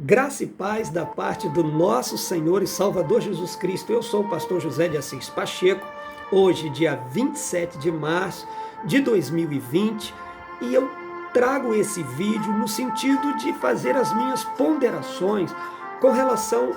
Graça e paz da parte do nosso Senhor e Salvador Jesus Cristo. Eu sou o pastor José de Assis Pacheco, hoje, dia 27 de março de 2020, e eu trago esse vídeo no sentido de fazer as minhas ponderações com relação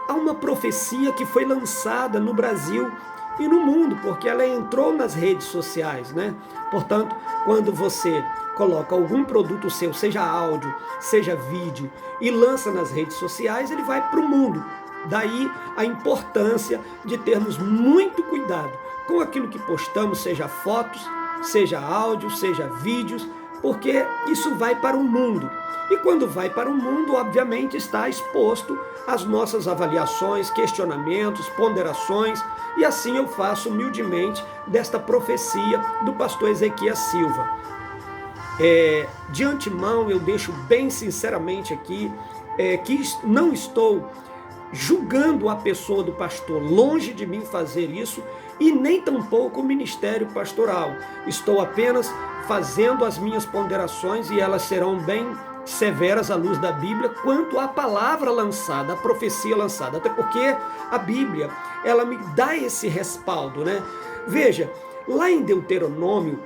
a uma profecia que foi lançada no Brasil e no mundo, porque ela entrou nas redes sociais, né? Portanto, quando você coloca algum produto seu, seja áudio, seja vídeo, e lança nas redes sociais, ele vai para o mundo. Daí a importância de termos muito cuidado com aquilo que postamos, seja fotos, seja áudio, seja vídeos, porque isso vai para o mundo. E quando vai para o mundo, obviamente está exposto às nossas avaliações, questionamentos, ponderações, e assim eu faço humildemente desta profecia do pastor Ezequias Silva. De antemão eu deixo bem sinceramente aqui que não estou julgando a pessoa do pastor, longe de mim fazer isso, e nem tampouco o ministério pastoral. Estou apenas fazendo as minhas ponderações e elas serão bem severas à luz da Bíblia quanto à palavra lançada, à profecia lançada, até porque a Bíblia, ela me dá esse respaldo, né? Veja, lá em Deuteronômio,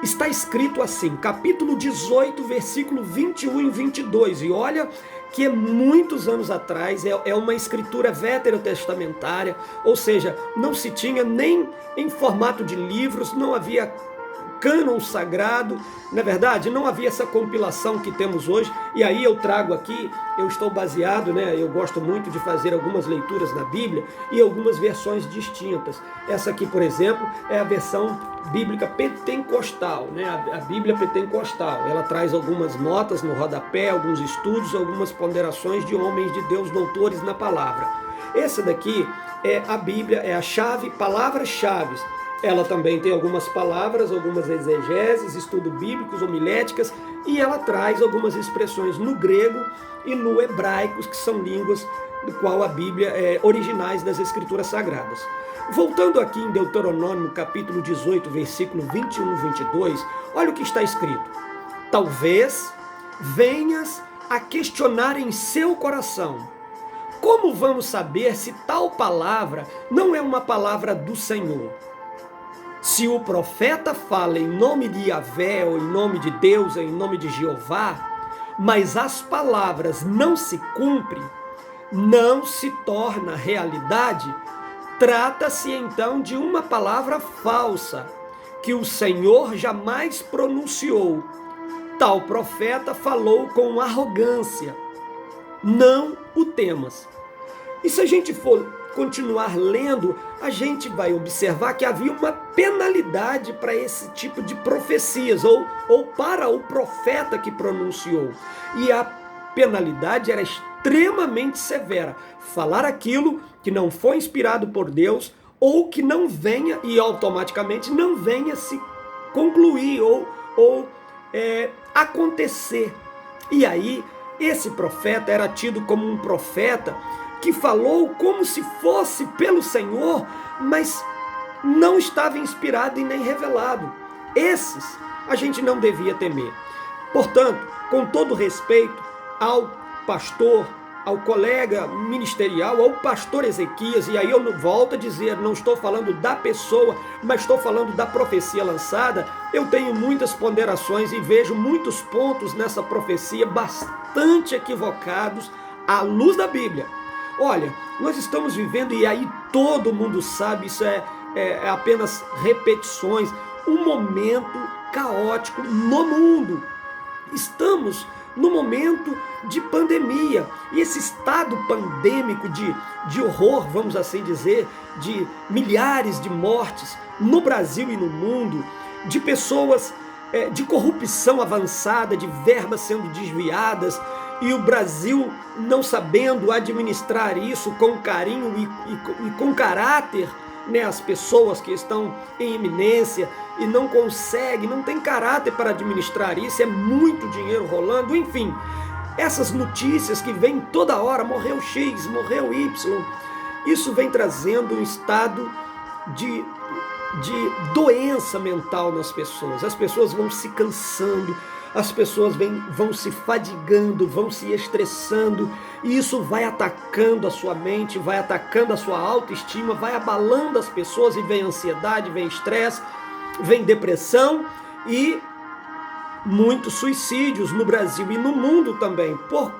está escrito assim, capítulo 18, versículo 21 e 22, e olha que muitos anos atrás, é uma escritura veterotestamentária, ou seja, não se tinha nem em formato de livros, não havia cânon sagrado, na verdade, não havia essa compilação que temos hoje, e aí eu trago aqui, eu estou baseado, né, eu gosto muito de fazer algumas leituras na Bíblia e algumas versões distintas. Essa aqui, por exemplo, é a versão bíblica pentecostal, né, a Bíblia pentecostal. Ela traz algumas notas no rodapé, alguns estudos, algumas ponderações de homens de Deus, doutores na palavra. Essa daqui é a Bíblia, é a chave, palavras-chave. Ela também tem algumas palavras, algumas exegeses, estudos bíblicos, homiléticas, e ela traz algumas expressões no grego e no hebraico, que são línguas do qual a Bíblia é originais das Escrituras Sagradas. Voltando aqui em Deuteronômio, capítulo 18, versículo 21 e 22, olha o que está escrito. Talvez venhas a questionar em seu coração, como vamos saber se tal palavra não é uma palavra do Senhor? Se o profeta fala em nome de Yahvé, ou em nome de Deus, ou em nome de Jeová, mas as palavras não se cumprem, não se torna realidade, trata-se então de uma palavra falsa, que o Senhor jamais pronunciou. Tal profeta falou com arrogância. Não o temas. E se a gente for continuar lendo, a gente vai observar que havia uma penalidade para esse tipo de profecias, ou para o profeta que pronunciou. E a penalidade era extremamente severa. Falar aquilo que não foi inspirado por Deus, ou que não venha, e automaticamente não venha se concluir, ou acontecer. E aí, esse profeta era tido como um profeta que falou como se fosse pelo Senhor, mas não estava inspirado e nem revelado. Esses a gente não devia temer. Portanto, com todo respeito ao pastor, ao colega ministerial, ao pastor Ezequias, e aí eu volto a dizer, não estou falando da pessoa, mas estou falando da profecia lançada, eu tenho muitas ponderações e vejo muitos pontos nessa profecia bastante equivocados à luz da Bíblia. Olha, nós estamos vivendo, e aí todo mundo sabe, isso é apenas repetições, um momento caótico no mundo. Estamos no momento de pandemia, e esse estado pandêmico de horror, vamos assim dizer, de milhares de mortes no Brasil e no mundo, de pessoas, de corrupção avançada, de verbas sendo desviadas, e o Brasil não sabendo administrar isso com carinho e com caráter, né? As pessoas que estão em iminência e não conseguem, não tem caráter para administrar isso, é muito dinheiro rolando, enfim. Essas notícias que vêm toda hora, morreu X, morreu Y, isso vem trazendo um estado de doença mental nas pessoas. As pessoas vão se cansando, as pessoas vão se fadigando, vão se estressando, e isso vai atacando a sua mente, vai atacando a sua autoestima, vai abalando as pessoas, e vem ansiedade, vem estresse, vem depressão e muitos suicídios no Brasil e no mundo também, por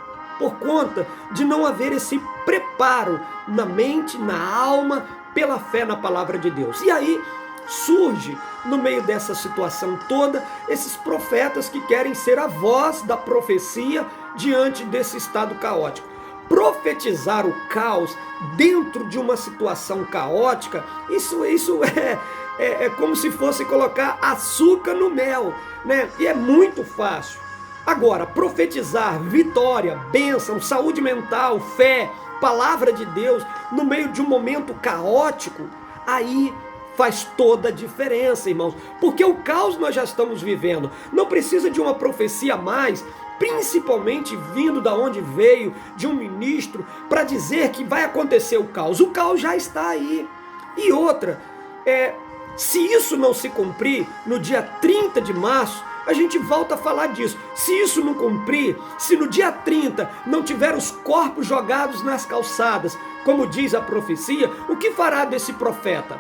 conta de não haver esse preparo na mente, na alma, pela fé na palavra de Deus. E aí surge, no meio dessa situação toda, esses profetas que querem ser a voz da profecia diante desse estado caótico. Profetizar o caos dentro de uma situação caótica, isso é como se fosse colocar açúcar no mel, né? E é muito fácil. Agora, profetizar vitória, bênção, saúde mental, fé, palavra de Deus, no meio de um momento caótico, aí faz toda a diferença, irmãos. Porque o caos nós já estamos vivendo. Não precisa de uma profecia a mais, principalmente vindo da onde veio, de um ministro, para dizer que vai acontecer o caos. O caos já está aí. E outra, se isso não se cumprir no dia 30 de março, a gente volta a falar disso. Se isso não cumprir, se no dia 30 não tiver os corpos jogados nas calçadas, como diz a profecia, o que fará desse profeta?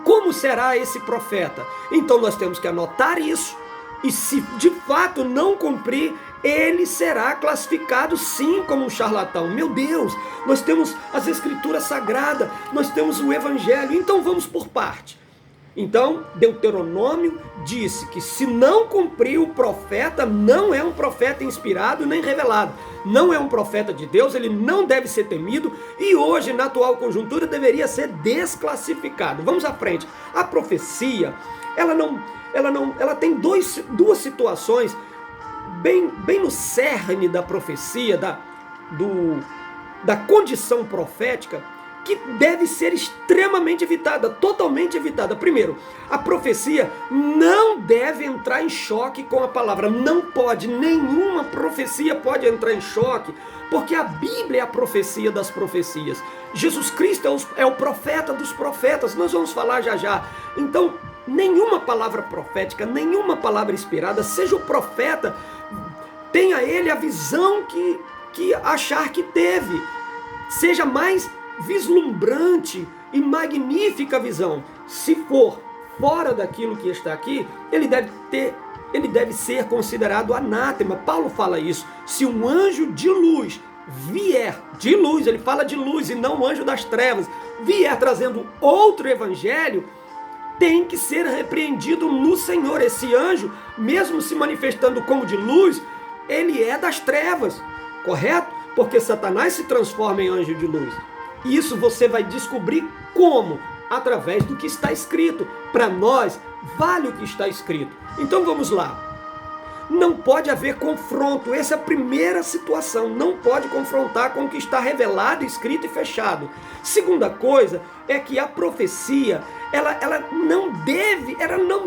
Como será esse profeta? Então nós temos que anotar isso, e se de fato não cumprir, ele será classificado sim como um charlatão. Meu Deus, nós temos as escrituras sagradas, nós temos o evangelho, então vamos por parte. Então, Deuteronômio disse que se não cumprir, o profeta não é um profeta inspirado nem revelado. Não é um profeta de Deus, ele não deve ser temido e hoje, na atual conjuntura, deveria ser desclassificado. Vamos à frente. A profecia, ela tem duas situações bem no cerne da profecia, da condição profética, que deve ser extremamente evitada, totalmente evitada. Primeiro, a profecia não deve entrar em choque com a palavra. Não pode, nenhuma profecia pode entrar em choque, porque a Bíblia é a profecia das profecias. Jesus Cristo é o profeta dos profetas, nós vamos falar já já. Então, nenhuma palavra profética, nenhuma palavra inspirada, seja o profeta, tenha ele a visão que achar que teve, seja mais vislumbrante e magnífica visão. Se for fora daquilo que está aqui, ele deve ser considerado anátema. Paulo fala isso. Se um anjo de luz vier, de luz, ele fala de luz e não um anjo das trevas, vier trazendo outro evangelho, tem que ser repreendido no Senhor. Esse anjo, mesmo se manifestando como de luz, ele é das trevas, correto? Porque Satanás se transforma em anjo de luz. Isso você vai descobrir como? Através do que está escrito. Para nós, vale o que está escrito. Então vamos lá. Não pode haver confronto. Essa é a primeira situação. Não pode confrontar com o que está revelado, escrito e fechado. Segunda coisa é que a profecia, ela não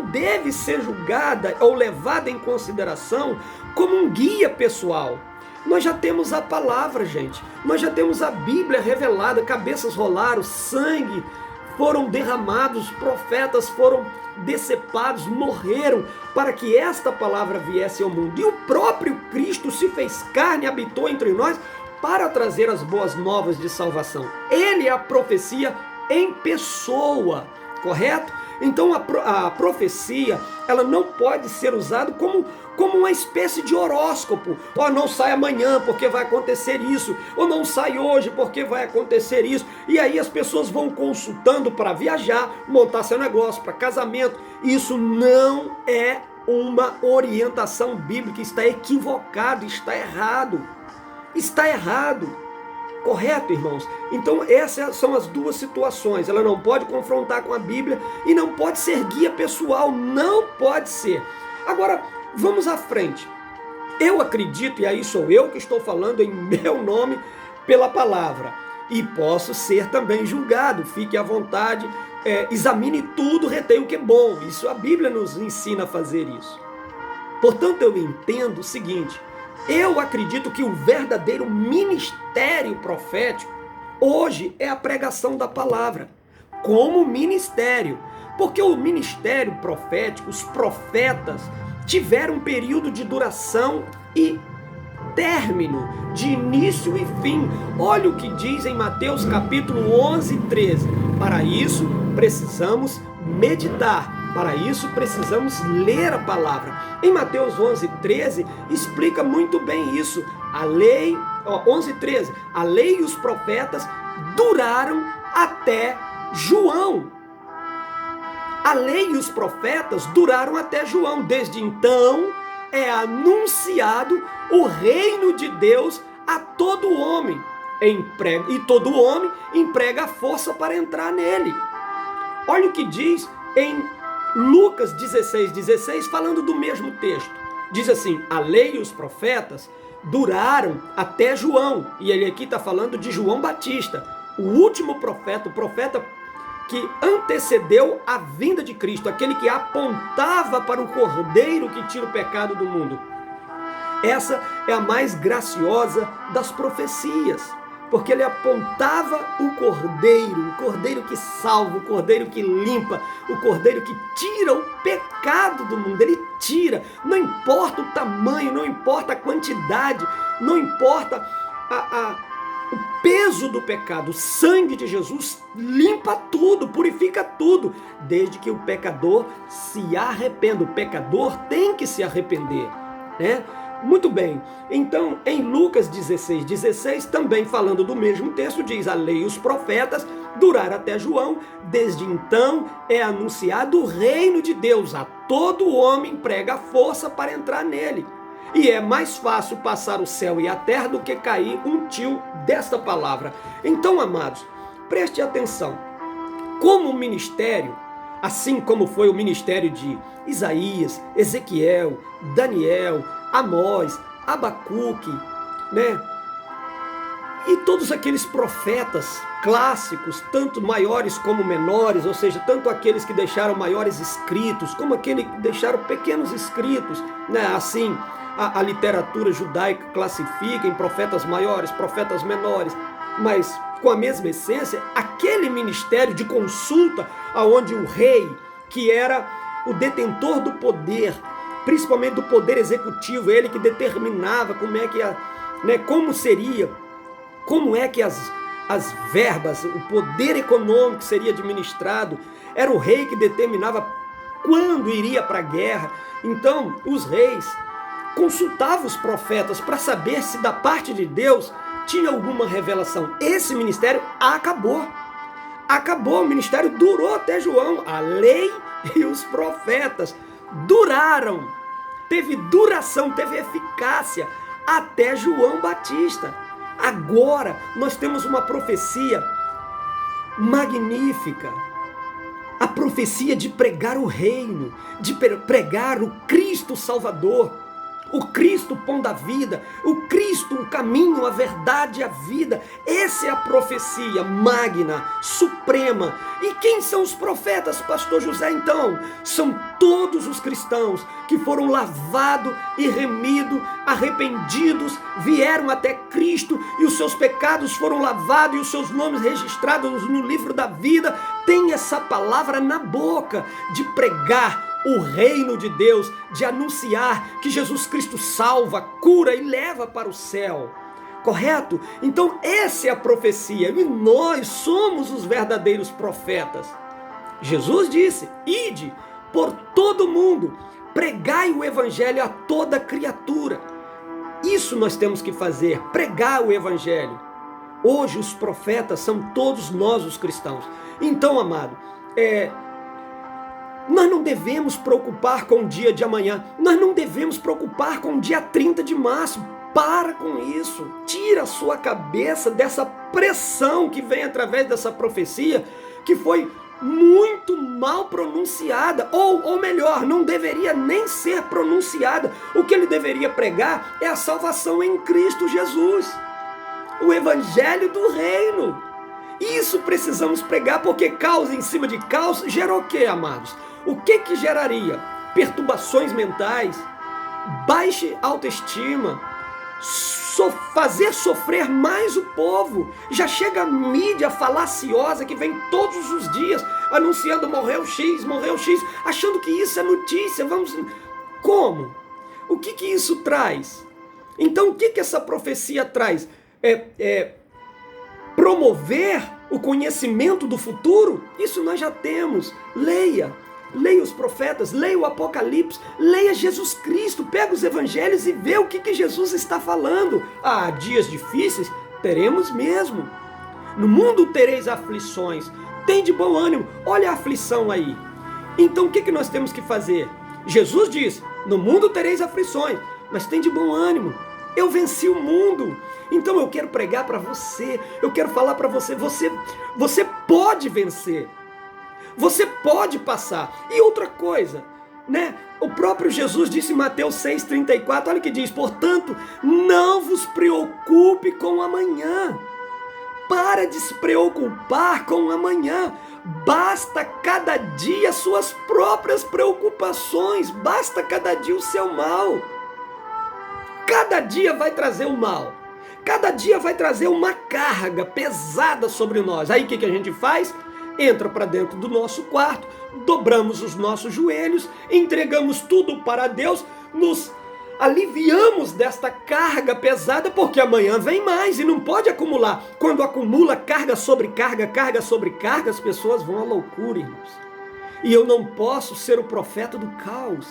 deve ser julgada ou levada em consideração como um guia pessoal. Nós já temos a palavra, gente. Nós já temos a Bíblia revelada. Cabeças rolaram, sangue foram derramados, profetas foram decepados, morreram para que esta palavra viesse ao mundo. E o próprio Cristo se fez carne e habitou entre nós para trazer as boas novas de salvação. Ele é a profecia em pessoa, correto? Então a profecia, ela não pode ser usada como uma espécie de horóscopo. Não sai amanhã porque vai acontecer isso, ou não sai hoje porque vai acontecer isso. E aí as pessoas vão consultando para viajar, montar seu negócio, para casamento. Isso não é uma orientação bíblica, está equivocado, está errado. Está errado. Correto, irmãos? Então essas são as duas situações. Ela não pode confrontar com a Bíblia e não pode ser guia pessoal. Não pode ser. Agora, vamos à frente. Eu acredito, e aí sou eu que estou falando em meu nome pela palavra. E posso ser também julgado. Fique à vontade, examine tudo, retenha o que é bom. Isso a Bíblia nos ensina a fazer isso. Portanto, eu entendo o seguinte. Eu acredito que o verdadeiro ministério profético hoje é a pregação da palavra, como ministério. Porque o ministério profético, os profetas, tiveram um período de duração e término, de início e fim. Olha o que diz em Mateus capítulo 11, 13. Para isso precisamos meditar, para isso precisamos ler a palavra. Em Mateus 11, 13 explica muito bem isso. A lei, 11, 13, a lei e os profetas duraram até João. A lei e os profetas duraram até João. Desde então é anunciado o reino de Deus a todo homem. E todo homem emprega a força para entrar nele. Olha o que diz em Lucas 16:16, falando do mesmo texto. Diz assim: a lei e os profetas duraram até João. E ele aqui está falando de João Batista, o último profeta, o profeta que antecedeu a vinda de Cristo, aquele que apontava para o Cordeiro que tira o pecado do mundo. Essa é a mais graciosa das profecias, porque ele apontava o Cordeiro que salva, o Cordeiro que limpa, o Cordeiro que tira o pecado do mundo. Ele tira, não importa o tamanho, não importa a quantidade, não importa o peso do pecado. O sangue de Jesus limpa tudo, purifica tudo, desde que o pecador se arrependa. O pecador tem que se arrepender, né? Muito bem, então em Lucas 16:16, também falando do mesmo texto, diz: a lei e os profetas duraram até João. Desde então é anunciado o reino de Deus, a todo homem prega força para entrar nele. E é mais fácil passar o céu e a terra do que cair um tio desta palavra. Então, amados, preste atenção. Como o ministério, assim como foi o ministério de Isaías, Ezequiel, Daniel, Amós, Abacuque, né? E todos aqueles profetas clássicos, tanto maiores como menores, ou seja, tanto aqueles que deixaram maiores escritos, como aqueles que deixaram pequenos escritos, né? Assim, a literatura judaica classifica em profetas maiores, profetas menores, mas com a mesma essência, aquele ministério de consulta, aonde o rei, que era o detentor do poder, principalmente do poder executivo, ele que determinava como é que como seria, como é que as verbas, o poder econômico seria administrado. Era o rei que determinava quando iria para a guerra. Então, os reis consultavam os profetas para saber se da parte de Deus tinha alguma revelação. Esse ministério acabou. Acabou, o ministério durou até João. A lei e os profetas duraram, teve duração, teve eficácia até João Batista. Agora nós temos uma profecia magnífica, a profecia de pregar o reino, de pregar o Cristo Salvador, o Cristo pão da vida, o Cristo o caminho, a verdade e a vida. Essa é a profecia magna, suprema. E quem são os profetas, pastor José? Então, são todos os cristãos que foram lavados e remidos, arrependidos, vieram até Cristo e os seus pecados foram lavados e os seus nomes registrados no livro da vida. Tem essa palavra na boca de pregar o reino de Deus, de anunciar que Jesus Cristo salva, cura e leva para o céu. Correto? Então essa é a profecia e nós somos os verdadeiros profetas. Jesus disse: ide por todo mundo, pregai o evangelho a toda criatura. Isso nós temos que fazer, pregar o evangelho. Hoje os profetas são todos nós os cristãos. Então, amado, nós não devemos preocupar com o dia de amanhã. Nós não devemos preocupar com o dia 30 de março. Para com isso. Tira a sua cabeça dessa pressão que vem através dessa profecia, que foi muito mal pronunciada. Ou melhor, não deveria nem ser pronunciada. O que ele deveria pregar é a salvação em Cristo Jesus. O evangelho do reino. Isso precisamos pregar, porque caos em cima de caos gera o quê, amados? O que geraria? Perturbações mentais, baixa autoestima, fazer sofrer mais o povo. Já chega a mídia falaciosa que vem todos os dias anunciando morreu X, achando que isso é notícia. Como? O que isso traz? Então, o que essa profecia traz? Promover o conhecimento do futuro? Isso nós já temos. Leia os profetas, leia o Apocalipse, leia Jesus Cristo, pega os evangelhos e vê o que Jesus está falando. Dias difíceis? Teremos mesmo. No mundo tereis aflições. Tem de bom ânimo. Olha a aflição aí. Então o que nós temos que fazer? Jesus diz, no mundo tereis aflições, mas tem de bom ânimo. Eu venci o mundo. Então eu quero pregar para você, eu quero falar para você, você pode vencer. Você pode passar. E outra coisa, né? O próprio Jesus disse em Mateus 6,34, olha o que diz, portanto, não vos preocupe com o amanhã. Para de se preocupar com o amanhã. Basta cada dia as suas próprias preocupações. Basta cada dia o seu mal. Cada dia vai trazer o mal. Cada dia vai trazer uma carga pesada sobre nós. Aí o que a gente faz? Entra para dentro do nosso quarto, dobramos os nossos joelhos, entregamos tudo para Deus, nos aliviamos desta carga pesada, porque amanhã vem mais e não pode acumular. Quando acumula carga sobre carga, carga sobre carga, as pessoas vão à loucura, irmãos. E eu não posso ser o profeta do caos.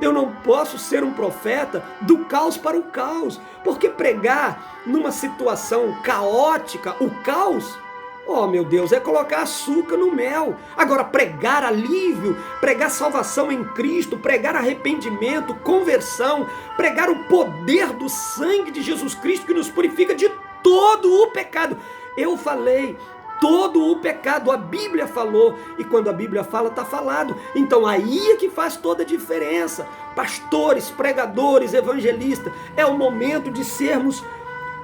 Eu não posso ser um profeta do caos para o caos, porque pregar numa situação caótica, o caos, oh meu Deus, é colocar açúcar no mel. Agora pregar alívio, pregar salvação em Cristo, pregar arrependimento, conversão, pregar o poder do sangue de Jesus Cristo que nos purifica de todo o pecado. Eu falei, todo o pecado, a Bíblia falou, e quando a Bíblia fala, está falado. Então aí é que faz toda a diferença. Pastores, pregadores, evangelistas, é o momento de sermos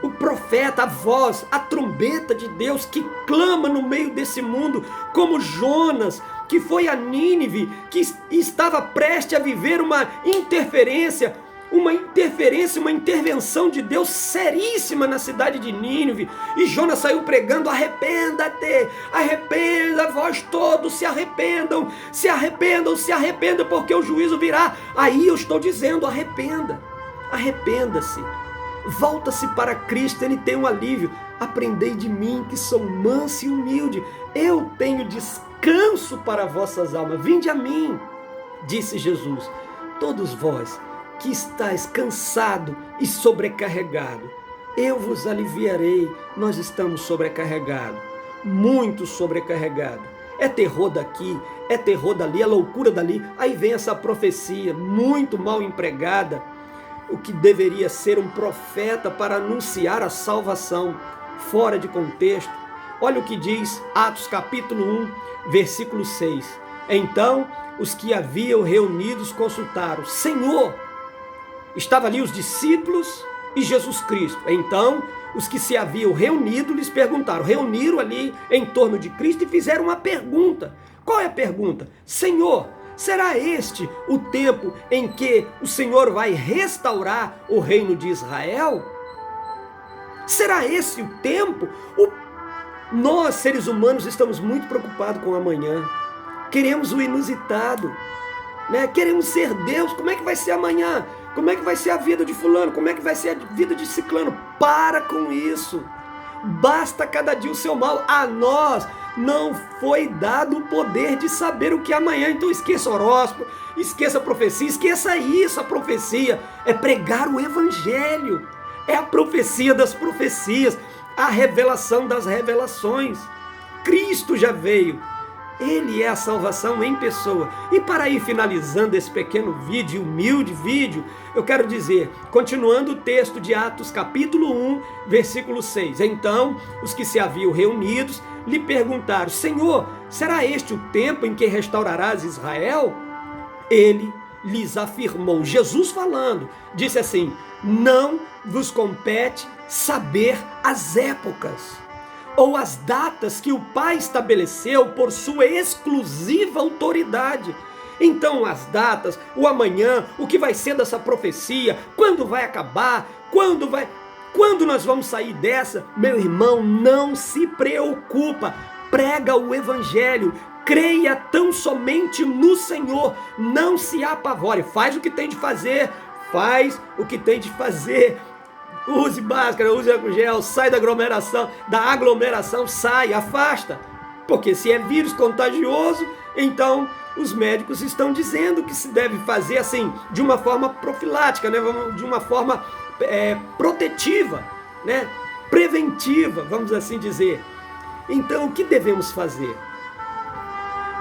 o profeta, a voz, a trombeta de Deus que clama no meio desse mundo, como Jonas, que foi a Nínive, que estava prestes a viver uma intervenção de Deus seríssima na cidade de Nínive, e Jonas saiu pregando, arrependa-te, arrependa, vós todos se arrependam, porque o juízo virá. Aí eu estou dizendo, arrependa-se, volta-se para Cristo, Ele tem um alívio. Aprendei de mim que sou manso e humilde, eu tenho descanso para vossas almas, vinde a mim, disse Jesus, todos vós que estáis cansado e sobrecarregado, eu vos aliviarei. Nós estamos sobrecarregados, muito sobrecarregados. É terror daqui, é terror dali, é loucura dali. Aí vem essa profecia muito mal empregada, o que deveria ser um profeta para anunciar a salvação, fora de contexto. Olha o que diz Atos capítulo 1, versículo 6. Então os que haviam reunidos consultaram, Senhor, estava ali os discípulos e Jesus Cristo. Então, os que se haviam reunido lhes perguntaram, reuniram ali em torno de Cristo e fizeram uma pergunta. Qual é a pergunta? Senhor, será este o tempo em que o Senhor vai restaurar o reino de Israel? Será esse o tempo? Nós, seres humanos, estamos muito preocupados com o amanhã. Queremos o inusitado, né? Queremos ser Deus. Como é que vai ser amanhã? Como é que vai ser a vida de fulano? Como é que vai ser a vida de ciclano? Para com isso. Basta cada dia o seu mal. A nós não foi dado o poder de saber o que é amanhã. Então esqueça horóscopo, esqueça a profecia, esqueça isso. A profecia é pregar o evangelho. É a profecia das profecias, a revelação das revelações. Cristo já veio. Ele é a salvação em pessoa. E para ir finalizando esse pequeno vídeo, humilde vídeo, eu quero dizer, continuando o texto de Atos capítulo 1, versículo 6. Então, os que se haviam reunidos lhe perguntaram, Senhor, será este o tempo em que restaurarás Israel? Ele lhes afirmou, Jesus falando, disse assim, não vos compete saber as épocas ou as datas que o Pai estabeleceu por sua exclusiva autoridade. Então as datas, o amanhã, o que vai ser dessa profecia, quando vai acabar, quando nós vamos sair dessa, meu irmão, não se preocupa, prega o evangelho, creia tão somente no Senhor, não se apavore, faz o que tem de fazer, use máscara, use álcool gel, sai da aglomeração, sai, afasta, porque se é vírus contagioso, então os médicos estão dizendo que se deve fazer assim, de uma forma profilática, né? De uma forma protetiva, né? Preventiva, vamos assim dizer. Então, o que devemos fazer?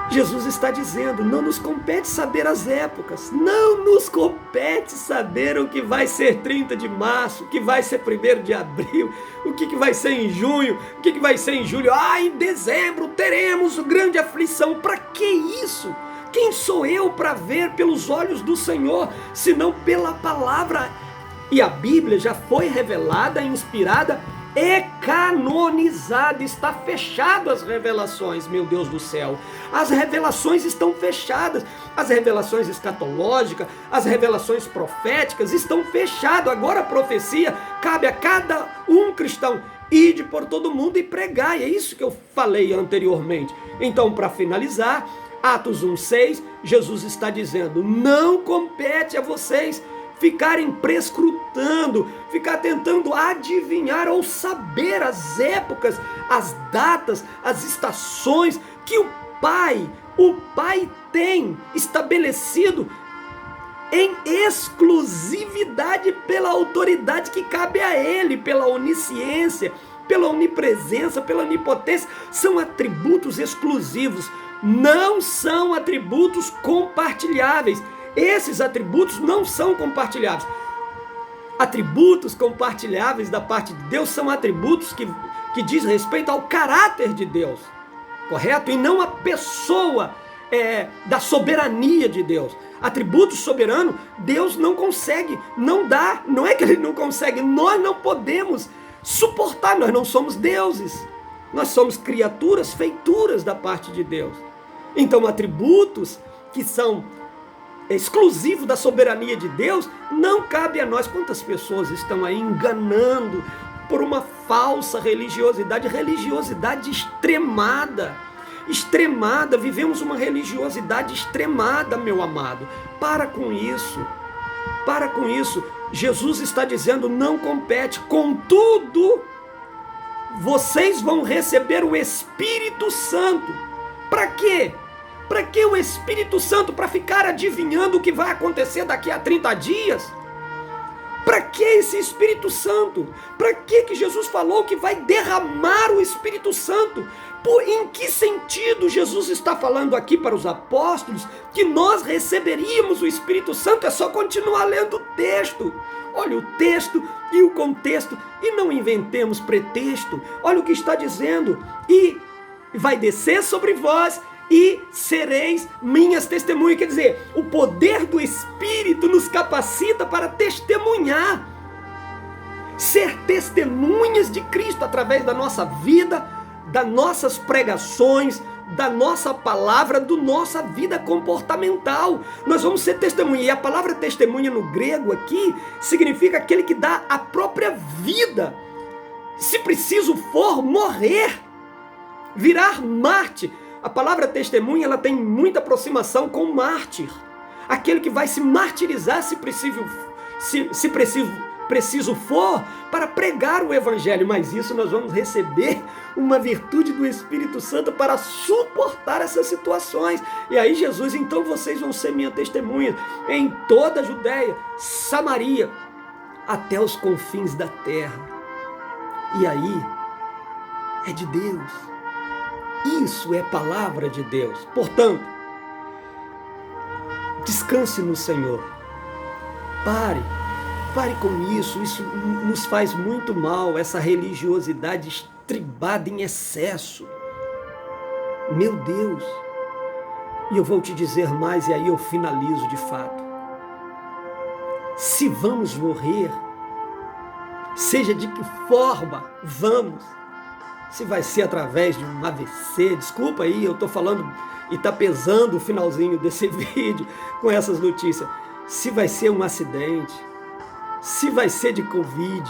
Jesus está dizendo, não nos compete saber as épocas, não nos compete saber o que vai ser 30 de março, o que vai ser 1º de abril, o que vai ser em junho, o que vai ser em julho. Em dezembro teremos grande aflição. Para que isso? Quem sou eu para ver pelos olhos do Senhor, senão pela palavra? E a Bíblia já foi revelada, inspirada e canonizada, está fechado as revelações, meu Deus do céu, as revelações estão fechadas, as revelações escatológicas, as revelações proféticas estão fechadas. Agora a profecia cabe a cada um cristão, ide por todo mundo e pregai, é isso que eu falei anteriormente. Então, para finalizar, Atos 1,6, Jesus está dizendo, não compete a vocês ficarem prescrutando, ficar tentando adivinhar ou saber as épocas, as datas, as estações que o Pai tem estabelecido em exclusividade pela autoridade que cabe a Ele, pela onisciência, pela onipresença, pela onipotência. São atributos exclusivos, não são atributos compartilháveis. Esses atributos não são compartilháveis. Atributos compartilháveis da parte de Deus são atributos que diz respeito ao caráter de Deus, correto? E não a pessoa da soberania de Deus. Atributos soberanos, Deus não consegue, não dá, não é que Ele não consegue, nós não podemos suportar, nós não somos deuses, nós somos criaturas, feituras da parte de Deus. Então atributos que são exclusivo da soberania de Deus, não cabe a nós. Quantas pessoas estão aí enganando por uma falsa religiosidade extremada, vivemos uma religiosidade extremada, meu amado. Para com isso, Jesus está dizendo, não compete, contudo, vocês vão receber o Espírito Santo. Para quê? Para que o Espírito Santo? Para ficar adivinhando o que vai acontecer daqui a 30 dias? Para que esse Espírito Santo? Para que Jesus falou que vai derramar o Espírito Santo? Em que sentido Jesus está falando aqui para os apóstolos que nós receberíamos o Espírito Santo? É só continuar lendo o texto. Olha o texto e o contexto, e não inventemos pretexto. Olha o que está dizendo. E vai descer sobre vós e sereis minhas testemunhas. Quer dizer, o poder do Espírito nos capacita para testemunhar, ser testemunhas de Cristo através da nossa vida, das nossas pregações, da nossa palavra, da nossa vida comportamental. Nós vamos ser testemunha. E a palavra testemunha no grego aqui significa aquele que dá a própria vida, se preciso for, morrer, virar mártir. A palavra testemunha, ela tem muita aproximação com o mártir, aquele que vai se martirizar se preciso for, para pregar o Evangelho. Mas isso nós vamos receber uma virtude do Espírito Santo para suportar essas situações. E aí Jesus, então vocês vão ser minha testemunha em toda a Judéia, Samaria, até os confins da terra. E aí é de Deus. Isso é palavra de Deus. Portanto, descanse no Senhor. Pare com isso. Isso nos faz muito mal, essa religiosidade estribada em excesso. Meu Deus. E eu vou te dizer mais, e aí eu finalizo de fato. Se vamos morrer, seja de que forma vamos, se vai ser através de um AVC, desculpa aí, eu estou falando e está pesando o finalzinho desse vídeo com essas notícias, se vai ser um acidente, se vai ser de Covid,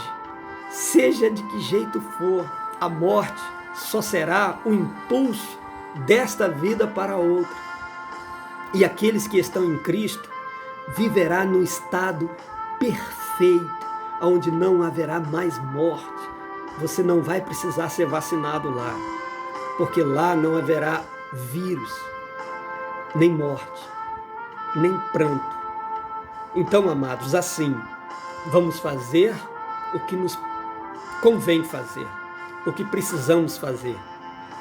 seja de que jeito for, a morte só será o impulso desta vida para outra. E aqueles que estão em Cristo viverá no estado perfeito, onde não haverá mais morte. Você não vai precisar ser vacinado lá, porque lá não haverá vírus, nem morte, nem pranto. Então, amados, assim, vamos fazer o que nos convém fazer, o que precisamos fazer,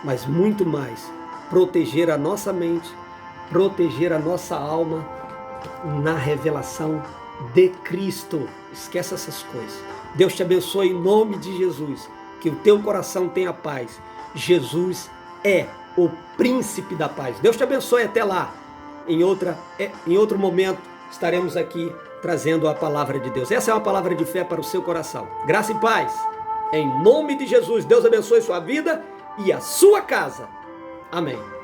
mas muito mais, proteger a nossa mente, proteger a nossa alma na revelação de Cristo. Esquece essas coisas. Deus te abençoe em nome de Jesus, que o teu coração tenha paz. Jesus é o príncipe da paz. Deus te abençoe, até lá. Em outro momento estaremos aqui trazendo a palavra de Deus. Essa é uma palavra de fé para o seu coração. Graça e paz. Em nome de Jesus, Deus abençoe sua vida e a sua casa. Amém.